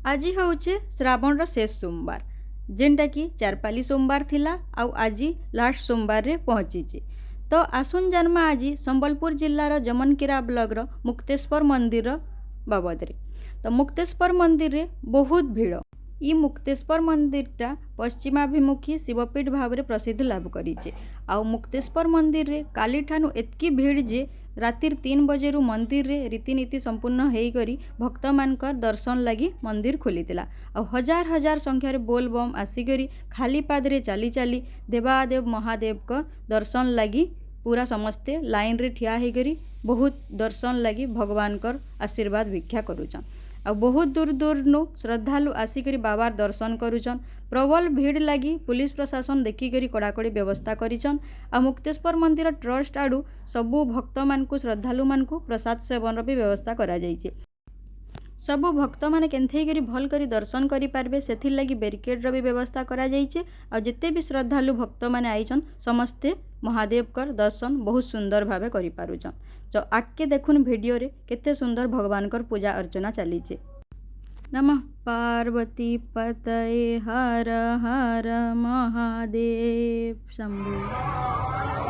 आज हूँ श्रावण शेष सोमवार जेनटा कि चारपाली सोमवार थिला आउ आज लास्ट सोमवार रे पहुँची। तो आसुन जानमा आज संबलपुर जिल्लार जमनकीरा ब्लॉगर मुक्तेश्वर मंदिर बाबद रे। तो मुक्तेश्वर मंदिर रे बहुत भीड़। ई मुक्तेश्वर मंदिरटा पश्चिमाभिमुखी शिवपीठ भाव में प्रसिद्ध लाभ करिছে। आउ मुक्तेश्वर मंदिर रे काली ठानु एतकी भीड़ जे रातिर 3 बजे मंदिर रे रीतिनीति संपूर्ण होकर भक्त मानकर दर्शन लगी मंदिर खोलीला। आ हजार हजार संख्यार बोलबम आसिक खाली पादरे चली चली देवादेव महादेव का दर्शन लगी पूरा समस्ते लाइन रे ठिया होकर बहुत दर्शन लगी भगवान कर आशीर्वाद भिक्षा करुचन। आ बहुत दूर दूर नु श्रद्धालु आसिक बाबार दर्शन करुचन। प्रबल भीड़ लगी पुलिस प्रशासन देखिक कड़ाकड़ी व्यवस्था करिचन। आ मुक्तेश्वर मंदिर ट्रस्ट आड़ू सबू भक्त मानकु श्रद्धालु मानकु प्रसाद सेवन भी व्यवस्था करा जाइछे। सबू भक्त माने केन्थेई भल करी दर्शन करि पारबे सेथिर लगी बैरिकेड रो भी व्यवस्था करा जाइछे। आ जेते भी श्रद्धालु भक्त माने आइछन समस्ते महादेव कर दर्शन बहुत सुंदर भावे करि पारुछन। तो आके देखुन वीडियो रे केते सुंदर भगवान कर पूजा अर्चना चलीछे। नमः पार्वती पतये हर हर महादेव शंभु।